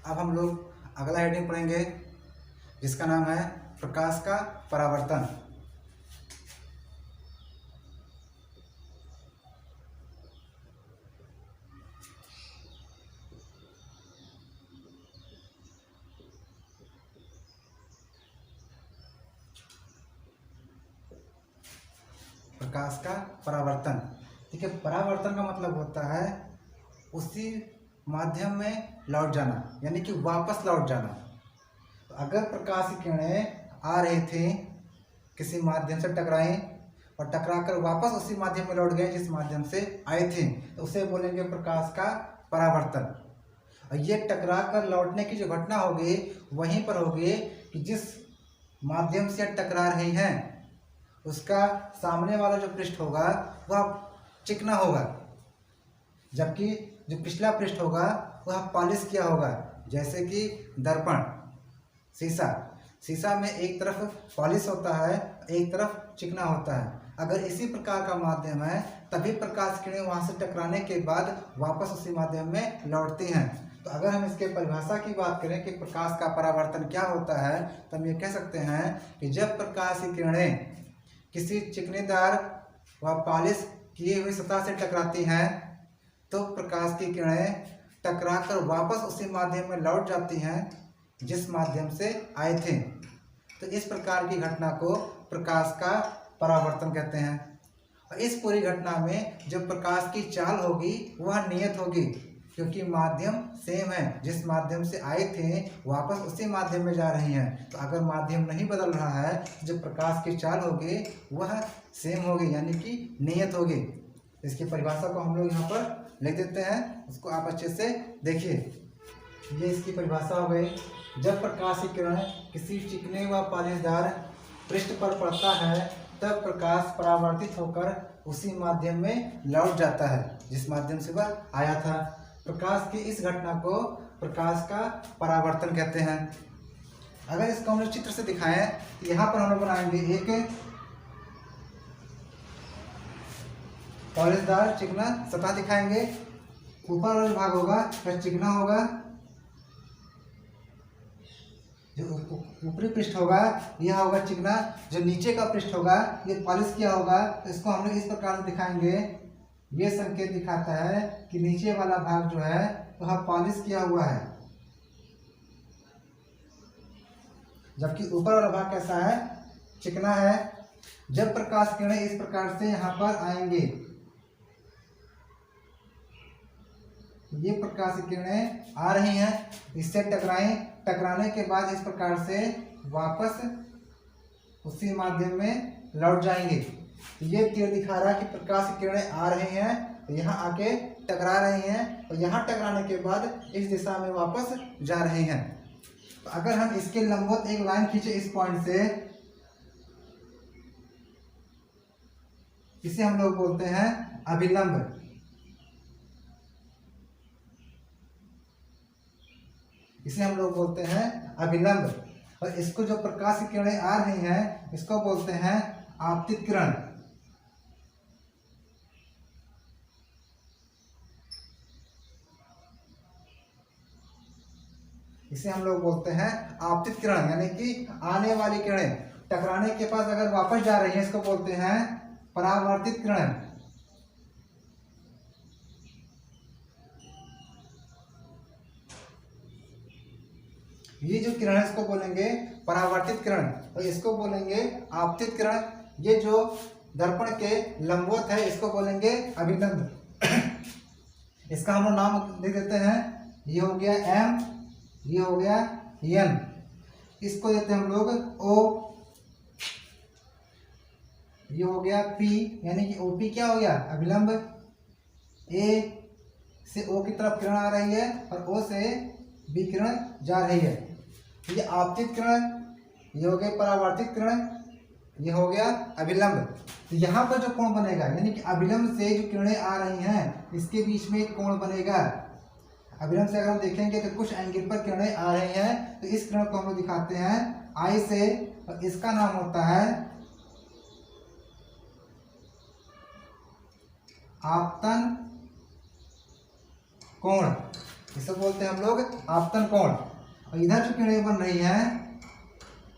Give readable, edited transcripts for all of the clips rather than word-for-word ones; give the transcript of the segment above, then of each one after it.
अब हम लोग अगला हेडिंग पढ़ेंगे जिसका नाम है प्रकाश का परावर्तन। प्रकाश का परावर्तन। ठीक है, परावर्तन का मतलब होता है उसी माध्यम में लौट जाना, यानी कि वापस लौट जाना। तो अगर प्रकाश की किरणें आ रही थी, किसी माध्यम से टकराई और टकराकर वापस उसी माध्यम में लौट गए जिस माध्यम से आए थे, तो उसे बोलेंगे प्रकाश का परावर्तन। और ये टकरा कर लौटने की जो घटना होगी वहीं पर होगी कि जिस माध्यम से टकरा रही हैं उसका सामने वाला जो पृष्ठ होगा वह चिकना होगा, जबकि जो पिछला पृष्ठ होगा वह पॉलिश किया होगा। जैसे कि दर्पण, शीशा में एक तरफ पॉलिश होता है, एक तरफ चिकना होता है। अगर इसी प्रकार का माध्यम है तभी प्रकाश किरणें वहां से टकराने के बाद वापस उसी माध्यम में लौटती हैं। तो अगर हम इसके परिभाषा की बात करें कि प्रकाश का परावर्तन क्या होता है, तो हम ये कह सकते हैं कि जब प्रकाश की किरणें किसी चिकनेदार व पॉलिश किए हुई सतह से टकराती हैं तो प्रकाश की किरणें टकराकर वापस उसी माध्यम में लौट जाती हैं जिस माध्यम से आए थे। तो इस प्रकार की घटना को प्रकाश का परावर्तन कहते हैं। और इस पूरी घटना में जो प्रकाश की चाल होगी वह नियत होगी, क्योंकि माध्यम सेम है। जिस माध्यम से आए थे वापस उसी माध्यम में जा रही हैं। तो अगर माध्यम नहीं बदल रहा है तो जो प्रकाश की चाल होगी वह सेम होगी, यानी कि नियत होगी। इसकी परिभाषा को हम लोग यहाँ पर लिख देते हैं, उसको आप अच्छे से देखिए। ये इसकी परिभाषा हो गई। जब प्रकाश की किरण किसी चिकने व पॉलिशदार पृष्ठ पर पड़ता है तब प्रकाश परावर्तित होकर उसी माध्यम में लौट जाता है जिस माध्यम से वह आया था। प्रकाश की इस घटना को प्रकाश का परावर्तन कहते हैं। अगर इसको हम लोग चित्र से दिखाएं तो यहाँ पर हम लोग बनाएंगे एक पॉलिशदार चिकना सतह दिखाएंगे। ऊपर वाला भाग होगा वह चिकना होगा, जो ऊपरी पृष्ठ होगा यह होगा चिकना, जो नीचे का पृष्ठ होगा ये पॉलिश किया होगा। तो इसको हम लोग इस प्रकार से दिखाएंगे। ये संकेत दिखाता है कि नीचे वाला भाग जो है वह पॉलिश किया हुआ है, जबकि ऊपर वाला भाग कैसा है, चिकना है। जब प्रकाश किरणें इस प्रकार से यहाँ पर आएंगे, ये प्रकाश किरणें आ रही हैं, इससे टकराने के बाद इस प्रकार से वापस उसी माध्यम में लौट जाएंगे। तो ये तीर दिखा रहा है कि प्रकाश की किरणें आ रही हैं, तो यहाँ आके टकरा रही हैं और यहाँ टकराने के बाद इस दिशा में वापस जा रही हैं। तो अगर हम इसके लंबवत एक लाइन खींचे इस पॉइंट से, इसे हम लोग बोलते हैं अभिलंब। इसे हम लोग बोलते हैं अभिलंब। और इसको जो प्रकाश की किरणें आ रही हैं इसको बोलते हैं आपतित किरण। इसे हम लोग बोलते हैं आपतित किरण, यानी कि आने वाली किरणें टकराने के पास अगर वापस जा रही हैं इसको बोलते हैं परावर्तित किरण। ये जो किरण है इसको बोलेंगे परावर्तित किरण और इसको बोलेंगे आपतित किरण। ये जो दर्पण के लंबवत है इसको बोलेंगे अभिलंब। इसका हम लोग नाम दे देते हैं। ये हो गया M, ये हो गया N, इसको देते हैं हम लोग O, ये हो गया P, यानी कि OP क्या हो गया, अभिलंब। A से O की तरफ किरण आ रही है और O से B किरण जा रही है। ये आपतित किरण, ये हो गया परावर्तित किरण, ये हो गया अभिलंब। तो यहाँ पर जो कोण बनेगा, यानी कि अभिलंब से जो किरणें आ रही हैं इसके बीच में एक कोण बनेगा। अभिलंब से अगर हम देखेंगे तो कुछ एंगल पर किरणें आ रही हैं, तो इस किरण को हम लोग दिखाते हैं आई से, और इसका नाम होता है आपतन कोण। इसे बोलते हैं हम लोग आपतन कोण। और इधर जो किरणें बन रही हैं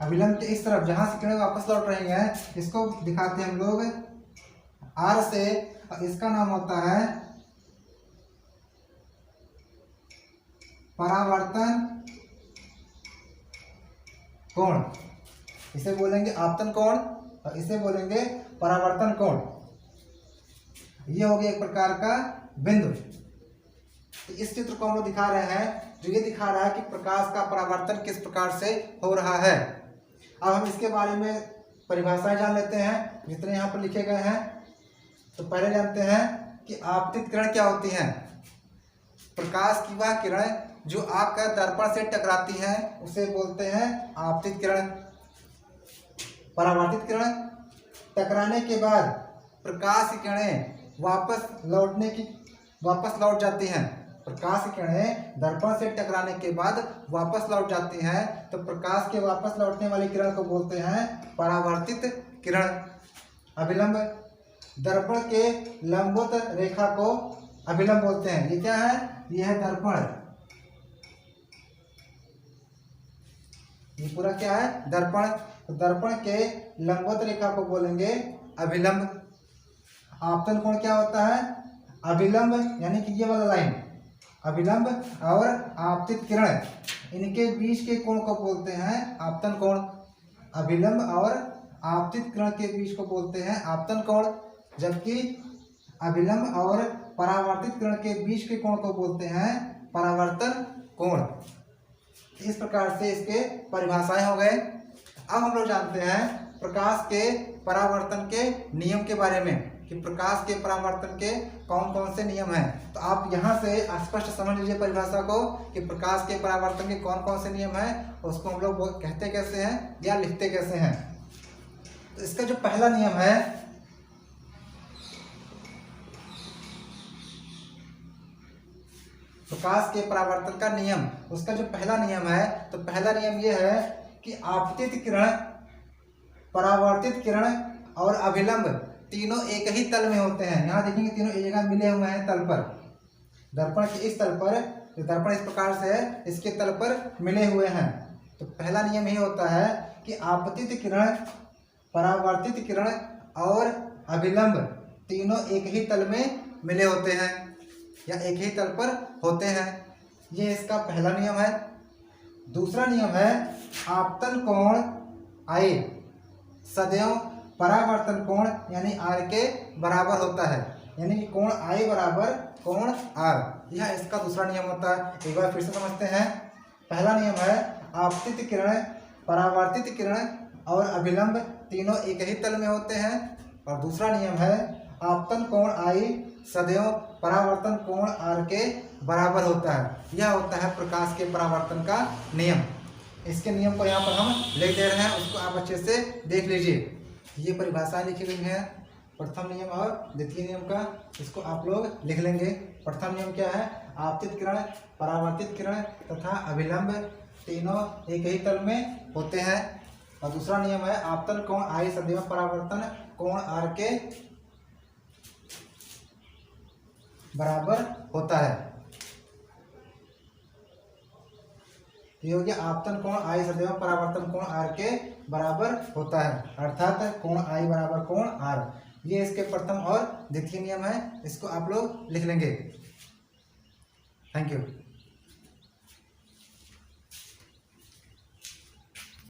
अभिलंब के इस तरफ, जहां से किरणें वापस लौट रही हैं, इसको दिखाते हैं हम लोग आर से। और इसका नाम होता है परावर्तन कोण। इसे बोलेंगे आपतन कोण और इसे बोलेंगे परावर्तन कोण। ये हो गया एक प्रकार का बिंदु। तो इस चित्र को हम लोग दिखा रहे हैं जो ये दिखा रहा है कि प्रकाश का परावर्तन किस प्रकार से हो रहा है। अब हम इसके बारे में परिभाषाएं जान लेते हैं जितने यहाँ पर लिखे गए हैं। तो पहले जानते हैं कि आपतित किरण क्या होती हैं। प्रकाश की वह किरण जो आकर दर्पण से टकराती है उसे बोलते हैं आपतित किरण। परावर्तित किरण, टकराने के बाद प्रकाश की किरणें वापस लौट जाती हैं। प्रकाश की किरणें दर्पण से टकराने के बाद वापस लौट जाती हैं, तो प्रकाश के वापस लौटने वाली किरण को बोलते हैं परावर्तित किरण। अभिलंब, दर्पण के लंबवत रेखा को अभिलंब बोलते हैं। ये क्या है? ये है दर्पण। ये पूरा क्या है? दर्पण। तो दर्पण के लंबवत रेखा को बोलेंगे अभिलंब। आपतन कोण क्या होता है? अभिलंब यानी कि ये वाला लाइन, अभिलंब और आपतित किरण, इनके बीच के कोण को बोलते हैं आपतन कोण। अभिलंब और आपतित किरण के बीच को बोलते हैं आपतन कोण, जबकि अभिलंब और परावर्तित किरण के बीच के कोण को बोलते हैं परावर्तन कोण। इस प्रकार से इसके परिभाषाएं हो गए। अब हम लोग जानते हैं प्रकाश के परावर्तन के नियम के बारे में कि प्रकाश के परावर्तन के कौन कौन से नियम हैं। तो आप यहाँ से स्पष्ट समझ लीजिए परिभाषा को कि प्रकाश के परावर्तन के कौन कौन से नियम हैं, उसको हम लोग कहते कैसे हैं या लिखते कैसे हैं। तो इसका जो पहला नियम है, प्रकाश के परावर्तन का नियम, उसका जो पहला नियम है, तो पहला नियम यह है कि आपतित किरण, परावर्तित किरण और अभिलंब तीनों एक ही तल में होते हैं। यहाँ देखेंगे तीनों एक जगह मिले हुए हैं तल पर। दर्पण के इस तल पर, जो दर्पण इस प्रकार से है, इसके तल पर मिले हुए हैं। तो पहला नियम ये होता है कि आपतित किरण, परावर्तित किरण और अभिलंब तीनों एक ही तल में मिले होते हैं या एक ही तल पर होते हैं। ये इसका पहला नियम है। दूसरा नियम है आपतन कोण आए सदैव परावर्तन कोण यानी आर के बराबर होता है, यानी कि कोण आई बराबर कोण आर। यह इसका दूसरा नियम होता है। एक बार फिर से समझते हैं। पहला नियम है आपतित किरण, परावर्तित किरण और अभिलंब तीनों एक ही तल में होते हैं। और दूसरा नियम है आपतन कोण आई सदैव परावर्तन कोण आर के बराबर होता है। यह होता है प्रकाश के परावर्तन का नियम। इसके नियम को यहाँ पर हम लिख दे रहे हैं, उसको आप अच्छे से देख लीजिए। ये परिभाषाएं लिखी गई हैं प्रथम नियम और द्वितीय नियम का, इसको आप लोग लिख लेंगे। प्रथम नियम क्या है? आपतित किरण, परावर्तित किरण तथा अभिलंब तीनों एक ही तल में होते हैं। और दूसरा नियम है आपतन कोण आई सदैव परावर्तन कोण आर के बराबर होता है। ये हो गया आपतन कोण आई सदैव परावर्तन कोण आर के बराबर होता है, अर्थात कोण आई बराबर कोण आर। ये इसके प्रथम और द्वितीय नियम है, इसको आप लोग लिख लेंगे। Thank you.